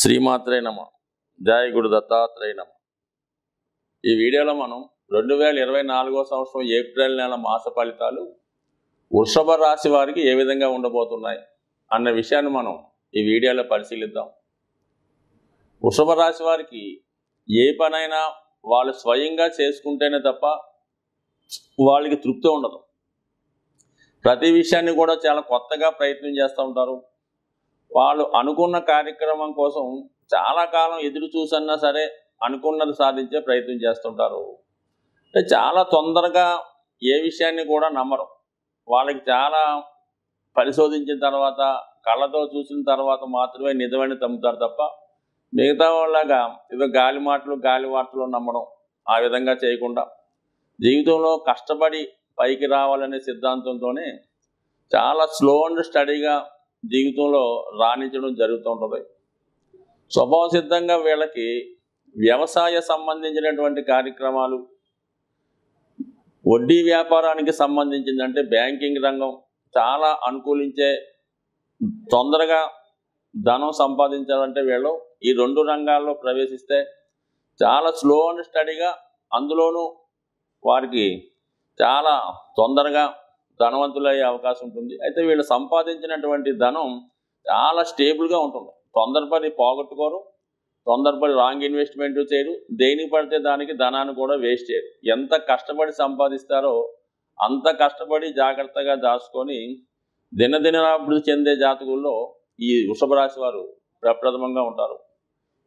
శ్రీమాత్రే నమ. జయ గురు దత్తాత్రేయ నమ. ఈ వీడియోలో మనం 2024 సంవత్సరం ఏప్రిల్ నెల మాస ఫలితాలు వృషభ రాశి వారికి ఏ విధంగా ఉండబోతున్నాయి అన్న విషయాన్ని మనం ఈ వీడియోలో పరిశీలిద్దాం. వృషభ రాశి వారికి ఏ పనైనా వాళ్ళు స్వయంగా చేసుకుంటేనే తప్ప వాళ్ళకి తృప్తి ఉండదు. ప్రతి విషయాన్ని కూడా చాలా కొత్తగా ప్రయత్నం చేస్తూ ఉంటారు. వాళ్ళు అనుకున్న కార్యక్రమం కోసం చాలా కాలం ఎదురు చూసన్నా సరే అనుకున్నది సాధించే ప్రయత్నం చేస్తుంటారు. చాలా తొందరగా ఏ విషయాన్ని కూడా నమ్మరు. వాళ్ళకి చాలా పరిశోధించిన తర్వాత కళ్ళతో చూసిన తర్వాత మాత్రమే నిజమని నమ్ముతారు తప్ప మిగతా వాళ్ళగా ఏదో గాలి మాటలు గాలి వార్తలు నమ్మడం ఆ విధంగా చేయకుండా జీవితంలో కష్టపడి పైకి రావాలనే సిద్ధాంతంతోనే చాలా స్లో అండ్ స్టడీగా జీవితంలో రాణించడం జరుగుతూ ఉంటుంది. స్వభావ సిద్ధంగా వీళ్ళకి వ్యవసాయ సంబంధించినటువంటి కార్యక్రమాలు, వడ్డీ వ్యాపారానికి సంబంధించిందంటే బ్యాంకింగ్ రంగం చాలా అనుకూలించే, తొందరగా ధనం సంపాదించాలంటే వీళ్ళు ఈ రెండు రంగాల్లో ప్రవేశిస్తే చాలా స్లో అండ్ స్టడీగా, అందులోనూ వారికి చాలా తొందరగా ధనవంతులయ్యే అవకాశం ఉంటుంది. అయితే వీళ్ళు సంపాదించినటువంటి ధనం చాలా స్టేబుల్గా ఉంటుంది. తొందరపడి పోగొట్టుకోరు, తొందరపడి రాంగ్ ఇన్వెస్ట్మెంట్ చేయరు, దేనికి పడితే దానికి ధనాన్ని కూడా వేస్ట్ చేయరు. ఎంత కష్టపడి సంపాదిస్తారో అంత కష్టపడి జాగ్రత్తగా దాచుకొని దినదినాభివృద్ధి చెందే జాతకుల్లో ఈ వృషభ రాశి వారు ప్రప్రథమంగా ఉంటారు.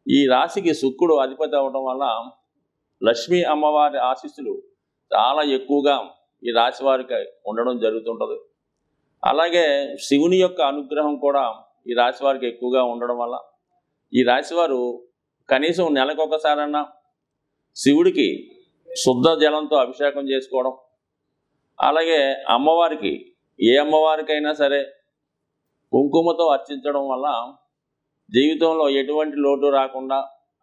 ఈ రాశికి శుక్రుడు అధిపతి అవడం వల్ల లక్ష్మీ అమ్మవారి ఆశీస్సులు చాలా ఎక్కువగా ఈ రాశి వారికి ఉండడం జరుగుతుంటుంది. అలాగే శివుని యొక్క అనుగ్రహం కూడా ఈ రాశి వారికి ఎక్కువగా ఉండడం వల్ల ఈ రాశివారు కనీసం నెలకొకసారన్నా శివుడికి శుద్ధ జలంతో అభిషేకం చేసుకోవడం, అలాగే అమ్మవారికి ఏ అమ్మవారికైనా సరే కుంకుమతో అర్చించడం వల్ల జీవితంలో ఎటువంటి లోటు రాకుండా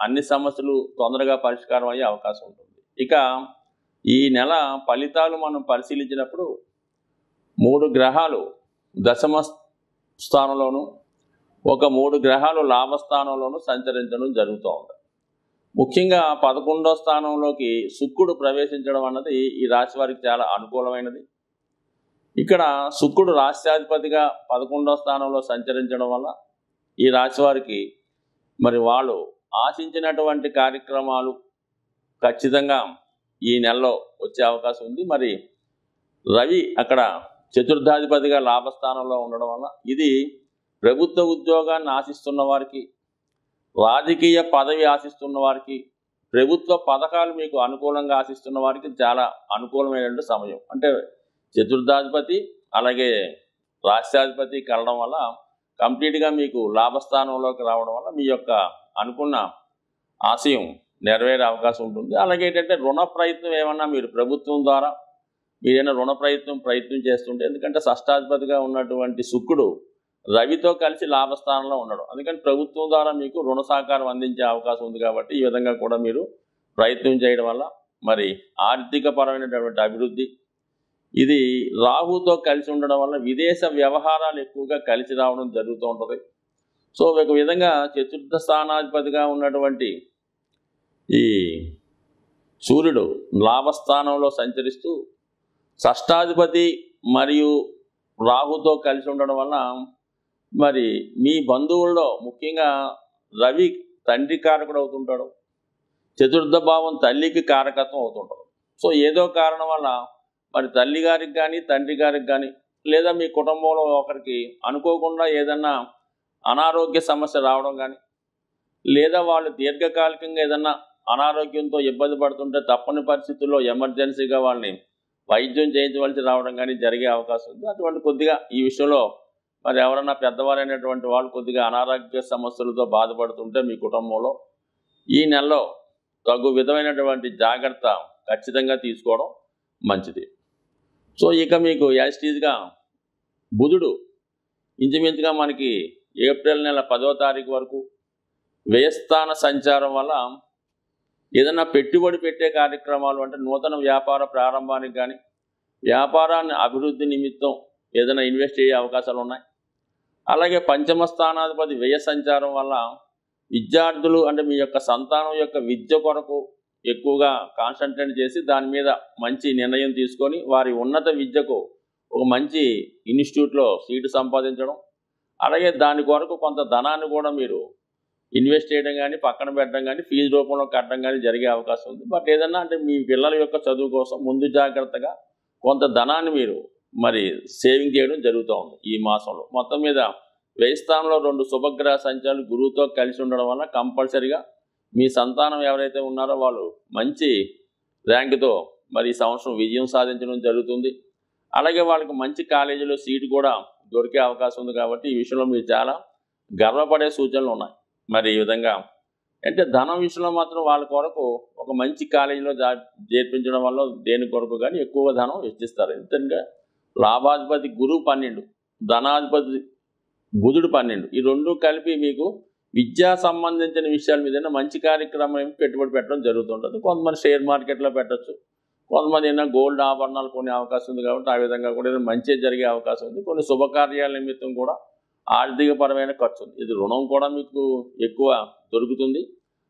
అన్ని సమస్యలు తొందరగా పరిష్కారం అయ్యే అవకాశం ఉంటుంది. ఇక ఈ నెల ఫలితాలు మనం పరిశీలించినప్పుడు 3 గ్రహాలు దశమ స్థానంలోను, ఒక 3 గ్రహాలు లాభస్థానంలోనూ సంచరించడం జరుగుతూ ఉంది. ముఖ్యంగా 11వ స్థానంలోకి శుక్రుడు ప్రవేశించడం అన్నది ఈ రాశి వారికి చాలా అనుకూలమైనది. ఇక్కడ శుక్రుడు రాష్ట్రాధిపతిగా 11వ స్థానంలో సంచరించడం వల్ల ఈ రాశి వారికి మరి వాళ్ళు ఆశించినటువంటి కార్యక్రమాలు ఖచ్చితంగా ఈ నెలలో వచ్చే అవకాశం ఉంది. మరి రవి అక్కడ చతుర్థాధిపతిగా లాభస్థానంలో ఉండడం వల్ల ఇది ప్రభుత్వ ఉద్యోగాన్ని ఆశిస్తున్న వారికి, రాజకీయ పదవి ఆశిస్తున్న వారికి, ప్రభుత్వ పథకాలు మీకు అనుకూలంగా ఆశిస్తున్న వారికి చాలా అనుకూలమైనటువంటి సమయం. అంటే చతుర్థాధిపతి అలాగే రాష్ట్రాధిపతి కలవడం వల్ల కంప్లీట్గా మీకు లాభస్థానంలోకి రావడం వల్ల మీ యొక్క అనుకున్న ఆశయం నెరవేరే అవకాశం ఉంటుంది. అలాగే ఏంటంటే రుణ ప్రయత్నం ఏమన్నా మీరు ప్రభుత్వం ద్వారా మీరైనా రుణ ప్రయత్నం చేస్తుంటే, ఎందుకంటే షష్టాధిపతిగా ఉన్నటువంటి శుక్రుడు రవితో కలిసి లాభస్థానంలో ఉండడం, అందుకని ప్రభుత్వం ద్వారా మీకు రుణ సహకారం అందించే అవకాశం ఉంది. కాబట్టి ఈ విధంగా కూడా మీరు ప్రయత్నం చేయడం వల్ల మరి ఆర్థిక పరమైనటువంటి అభివృద్ధి, ఇది రాహుతో కలిసి ఉండడం వల్ల విదేశ వ్యవహారాలు ఎక్కువగా కలిసి రావడం జరుగుతూ ఉంటుంది. సో ఒక విధంగా చతుర్థ స్థానాధిపతిగా ఉన్నటువంటి ఈ సూర్యుడు లాభస్థానంలో సంచరిస్తూ షష్టాధిపతి మరియు రాహుతో కలిసి ఉండడం వల్ల మరి మీ బంధువుల్లో ముఖ్యంగా రవి తండ్రి కారకుడు అవుతుంటాడు, చతుర్థ భావం తల్లికి కారకత్వం అవుతుంటాడు. సో ఏదో కారణం వల్ల మరి తల్లి గారికి కానీ తండ్రి గారికి కానీ లేదా మీ కుటుంబంలో ఒకరికి అనుకోకుండా ఏదన్నా అనారోగ్య సమస్య రావడం కానీ, లేదా వాళ్ళు దీర్ఘకాలికంగా ఏదన్నా అనారోగ్యంతో ఇబ్బంది పడుతుంటే తప్పని పరిస్థితుల్లో ఎమర్జెన్సీగా వాళ్ళని వైద్యం చేయించవలసి రావడం కానీ జరిగే అవకాశం ఉంది. అటువంటి కొద్దిగా ఈ విషయంలో మరి ఎవరన్నా పెద్దవారైనటువంటి వాళ్ళు కొద్దిగా అనారోగ్య సమస్యలతో బాధపడుతుంటే మీ కుటుంబంలో ఈ నెలలో తగు విధమైనటువంటి జాగ్రత్త ఖచ్చితంగా తీసుకోవడం మంచిది. సో ఇక మీకు యాస్టీజ్గా బుధుడు ఇంచుమించుగా మనకి ఏప్రిల్ నెల 10వ తారీఖు వరకు వ్యయస్థాన సంచారం వల్ల ఏదైనా పెట్టుబడి పెట్టే కార్యక్రమాలు, అంటే నూతన వ్యాపార ప్రారంభానికి కానీ వ్యాపారాన్ని అభివృద్ధి నిమిత్తం ఏదైనా ఇన్వెస్ట్ అయ్యే అవకాశాలు ఉన్నాయి. అలాగే పంచమ స్థానాధిపతి వ్యయ సంచారం వల్ల విద్యార్థులు అంటే మీ యొక్క సంతానం యొక్క విద్య కొరకు ఎక్కువగా కాన్సన్ట్రేట్ చేసి దాని మీద మంచి నిర్ణయం తీసుకొని వారి ఉన్నత విద్యకు ఒక మంచి ఇన్స్టిట్యూట్లో సీటు సంపాదించడం, అలాగే దాని కొరకు కొంత ధనాన్ని కూడా మీరు ఇన్వెస్ట్ చేయడం కానీ, పక్కన పెట్టడం కానీ, ఫీజు రూపంలో కట్టడం కానీ జరిగే అవకాశం ఉంది. బట్ ఏదన్నా అంటే మీ పిల్లల యొక్క చదువు కోసం ముందు జాగ్రత్తగా కొంత ధనాన్ని మీరు మరి సేవింగ్ చేయడం జరుగుతూ ఉంది ఈ మాసంలో. మొత్తం మీద వ్యయ స్థానంలో 2 శుభగ్రహ సంచారాలు గురువుతో కలిసి ఉండడం వల్ల కంపల్సరిగా మీ సంతానం ఎవరైతే ఉన్నారో వాళ్ళు మంచి ర్యాంకుతో మరి ఈ సంవత్సరం విజయం సాధించడం జరుగుతుంది. అలాగే వాళ్ళకి మంచి కాలేజీలో సీటు కూడా దొరికే అవకాశం ఉంది. కాబట్టి ఈ విషయంలో మీరు చాలా గర్వపడే సూచనలు ఉన్నాయి. మరి ఈ విధంగా అంటే ధనం విషయంలో మాత్రం వాళ్ళ కొరకు ఒక మంచి కాలేజీలో చేర్పించడం వల్ల దేని కొరకు కానీ ఎక్కువగా ధనం వెచ్చిస్తారు. ఎందుకంటే లాభాధిపతి గురువు 12, ధనాధిపతి బుధుడు 12, ఈ రెండు కలిపి మీకు విద్యా సంబంధించిన విషయాల మీద మంచి కార్యక్రమం పెట్టుబడి పెట్టడం జరుగుతుంటుంది. కొంతమంది షేర్ మార్కెట్లో పెట్టచ్చు, కొంతమంది ఏదైనా గోల్డ్ ఆభరణాలు కొనే అవకాశం ఉంది. కాబట్టి ఆ విధంగా కూడా ఏదైనా మంచి జరిగే అవకాశం ఉంది. కొన్ని శుభకార్యాల నిమిత్తం కూడా ఆర్థికపరమైన ఖర్చు ఉంది. ఇది రుణం కూడా మీకు ఎక్కువ దొరుకుతుంది.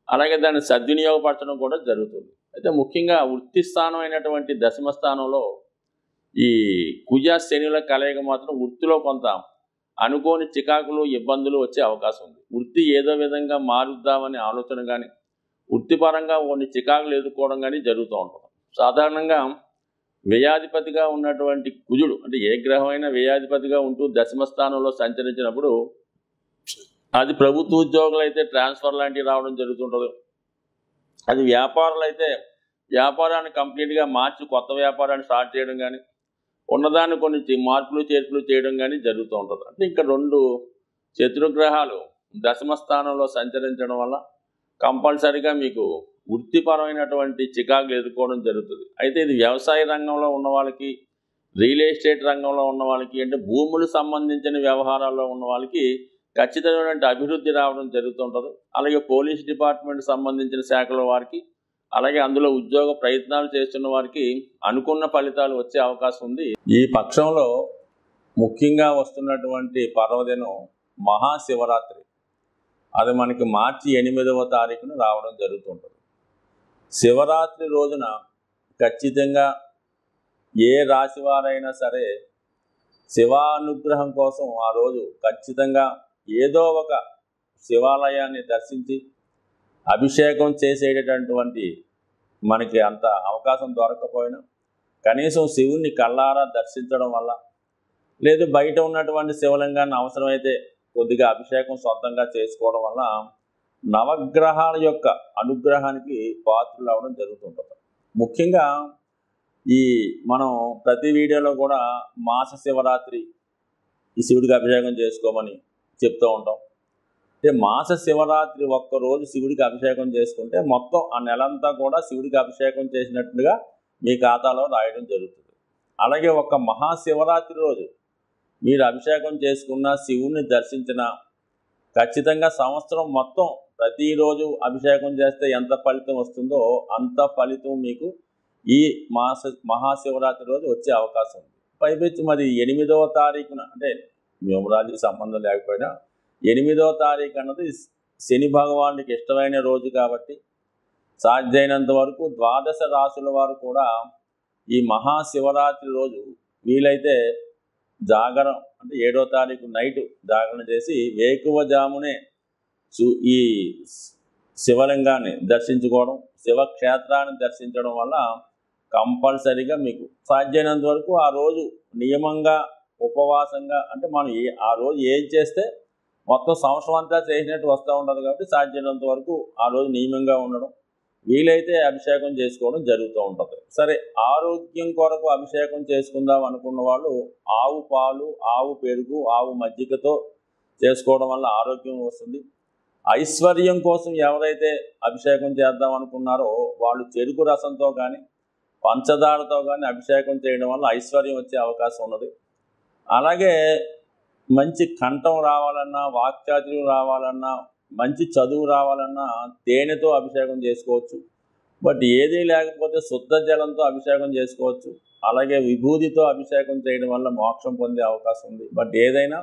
అలాగే దాన్ని సద్వినియోగపరచడం కూడా జరుగుతుంది. అయితే ముఖ్యంగా వృత్తి స్థానం అయినటువంటి దశమ స్థానంలో ఈ కుజ శనిల కలయిక మాత్రం వృత్తిలో కొంత అనుకోని చికాకులు, ఇబ్బందులు వచ్చే అవకాశం ఉంది. వృత్తి ఏదో విధంగా మారుద్దామనే ఆలోచన కానీ, వృత్తిపరంగా కొన్ని చికాకులు ఎదుర్కోవడం కానీ జరుగుతూ ఉంటుంది. సాధారణంగా వ్యయాధిపతిగా ఉన్నటువంటి కుజుడు అంటే ఏ గ్రహమైనా వ్యయాధిపతిగా ఉంటూ దశమ స్థానంలో సంచరించినప్పుడు అది ప్రభుత్వ ఉద్యోగులు అయితే ట్రాన్స్ఫర్ లాంటివి రావడం జరుగుతుంటుంది. అది వ్యాపారులు అయితే వ్యాపారాన్ని కంప్లీట్గా మార్చి కొత్త వ్యాపారాన్ని స్టార్ట్ చేయడం కానీ, ఉన్నదాన్ని కొన్ని మార్పులు చేర్పులు చేయడం కానీ జరుగుతూ ఉంటుంది. అంటే ఇంకా 2 శత్రుగ్రహాలు దశమ స్థానంలో సంచరించడం వల్ల కంపల్సరీగా మీకు వృత్తిపరమైనటువంటి చికాకులు ఎదుర్కోవడం జరుగుతుంది. అయితే ఇది వ్యవసాయ రంగంలో ఉన్న వాళ్ళకి, రియల్ ఎస్టేట్ రంగంలో ఉన్న వాళ్ళకి, అంటే భూములకు సంబంధించిన వ్యవహారాల్లో ఉన్న వాళ్ళకి ఖచ్చితమైనటువంటి అభివృద్ధి రావడం జరుగుతుంటుంది. అలాగే పోలీస్ డిపార్ట్మెంట్ సంబంధించిన శాఖల వారికి, అలాగే అందులో ఉద్యోగ ప్రయత్నాలు చేస్తున్న వారికి అనుకున్న ఫలితాలు వచ్చే అవకాశం ఉంది. ఈ పక్షంలో ముఖ్యంగా వస్తున్నటువంటి పర్వదినం మహాశివరాత్రి. అది మనకి మార్చి 8వ తారీఖున రావడం జరుగుతుంటుంది. శివరాత్రి రోజున ఖచ్చితంగా ఏ రాశి వారైనా సరే శివానుగ్రహం కోసం ఆ రోజు ఖచ్చితంగా ఏదో ఒక శివాలయాన్ని దర్శించి అభిషేకం చేసేటటువంటి మనకి అంత అవకాశం దొరకకపోయినా కనీసం శివుణ్ణి కళ్ళారా దర్శించడం వల్ల, లేదు బయట ఉన్నటువంటి శివలింగాన్ని అవసరమైతే కొద్దిగా అభిషేకం సొంతంగా చేసుకోవడం వల్ల నవగ్రహాల యొక్క అనుగ్రహానికి పాత్రలు అవడం జరుగుతుంటుంది. ముఖ్యంగా ఈ మనం ప్రతి వీడియోలో కూడా మాస శివరాత్రి ఈ శివుడికి అభిషేకం చేసుకోమని చెప్తూ ఉంటాం. అంటే మాస శివరాత్రి ఒక్కరోజు శివుడికి అభిషేకం చేసుకుంటే మొత్తం ఆ నెలంతా కూడా శివుడికి అభిషేకం చేసినట్టుగా మీ ఖాతాలో రాయడం జరుగుతుంది. అలాగే ఒక మహాశివరాత్రి రోజు మీరు అభిషేకం చేసుకున్న, శివుణ్ణి దర్శించిన ఖచ్చితంగా సంవత్సరం మొత్తం ప్రతిరోజు అభిషేకం చేస్తే ఎంత ఫలితం వస్తుందో అంత ఫలితం మీకు ఈ మహాశివరాత్రి రోజు వచ్చే అవకాశం ఉంది. పైపెచ్చి మరి 8వ తారీఖున అంటే న్యూమరాలజీకి సంబంధం లేకపోయినా 8వ తారీఖు అన్నది శని భగవానుడికి ఇష్టమైన రోజు కాబట్టి సాధ్యమైనంత వరకు ద్వాదశ రాశుల వారు కూడా ఈ మహాశివరాత్రి రోజు వీలైతే జాగరణ అంటే 7వ తారీఖు నైటు జాగరణ చేసి వేకువజామునే ఈ శివలింగాన్ని దర్శించుకోవడం, శివక్షేత్రాన్ని దర్శించడం వల్ల కంపల్సరీగా మీకు సాధ్యమైనంత వరకు ఆ రోజు నియమంగా ఉపవాసంగా అంటే మనం ఆ రోజు ఏం చేస్తే మొత్తం సంవత్సరం అంతా చేసినట్టు వస్తూ ఉంటుంది. కాబట్టి సాధ్యమైనంత వరకు ఆ రోజు నియమంగా ఉండడం, వీలైతే అభిషేకం చేసుకోవడం జరుగుతూ ఉంటుంది. సరే, ఆరోగ్యం కొరకు అభిషేకం చేసుకుందాం అనుకున్న వాళ్ళు ఆవు పాలు, ఆవు పెరుగు, ఆవు మజ్జిగతో చేసుకోవడం వల్ల ఆరోగ్యం వస్తుంది. ఐశ్వర్యం కోసం ఎవరైతే అభిషేకం చేద్దాం అనుకున్నారో వాళ్ళు చెరుకు రసంతో కానీ, పంచదారతో కానీ అభిషేకం చేయడం వల్ల ఐశ్వర్యం వచ్చే అవకాశం ఉన్నది. అలాగే మంచి కంఠం రావాలన్నా, వాక్చాతుర్యం రావాలన్నా, మంచి చదువు రావాలన్నా తేనెతో అభిషేకం చేసుకోవచ్చు. బట్ ఏదీ లేకపోతే శుద్ధ జలంతో అభిషేకం చేసుకోవచ్చు. అలాగే విభూతితో అభిషేకం చేయడం వల్ల మోక్షం పొందే అవకాశం ఉంది. బట్ ఏదైనా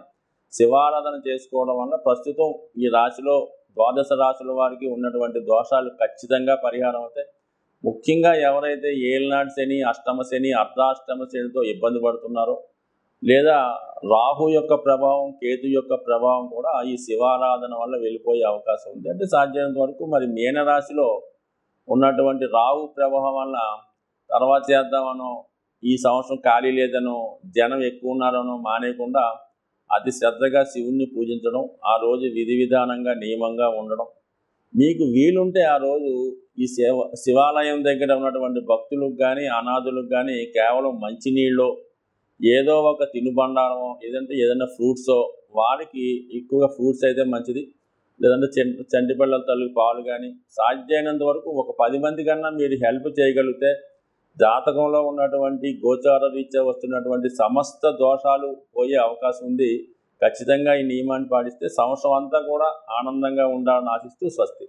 శివారాధన చేసుకోవడం వల్ల ప్రస్తుతం ఈ రాశిలో ద్వాదశ రాశుల వారికి ఉన్నటువంటి దోషాలు ఖచ్చితంగా పరిహారం అవుతాయి. ముఖ్యంగా ఎవరైతే ఏలినాటి శని, అష్టమ శని, అర్ధాష్టమ శనితో ఇబ్బంది పడుతున్నారో, లేదా రాహు యొక్క ప్రభావం, కేతు యొక్క ప్రభావం కూడా ఈ శివారాధన వల్ల వెళ్ళిపోయే అవకాశం ఉంది. అంటే సాధ్యమైనంత వరకు మరి మీనరాశిలో ఉన్నటువంటి రాహు ప్రభావం వల్ల తర్వాత చేద్దామనో, ఈ సంవత్సరం ఖాళీ లేదనో, జనం ఎక్కువ ఉన్నారనో మానేయకుండా అతి శ్రద్ధగా శివుణ్ణి పూజించడం, ఆ రోజు విధి విధానంగా నియమంగా ఉండడం, మీకు వీలుంటే ఆ రోజు ఈ శివాలయం దగ్గర ఉన్నటువంటి భక్తులకు కానీ అనాథులకు కానీ కేవలం మంచినీళ్ళు, ఏదో ఒక తినుబండారమో, లేదంటే ఏదైనా ఫ్రూట్సో, వారికి ఎక్కువగా ఫ్రూట్స్ అయితే మంచిది, లేదంటే చంటిపిల్లల తల్లి పాలు కానీ, సాధ్యమైనంత వరకు ఒక 10 మంది కన్నా మీరు హెల్ప్ చేయగలిగితే జాతకంలో ఉన్నటువంటి గోచార రీత్యా వస్తున్నటువంటి సమస్త దోషాలు పోయే అవకాశం ఉంది. ఖచ్చితంగా ఈ నియమాన్ని పాటిస్తే సంవత్సరం అంతా కూడా ఆనందంగా ఉండాలని ఆశిస్తూ స్వస్తి.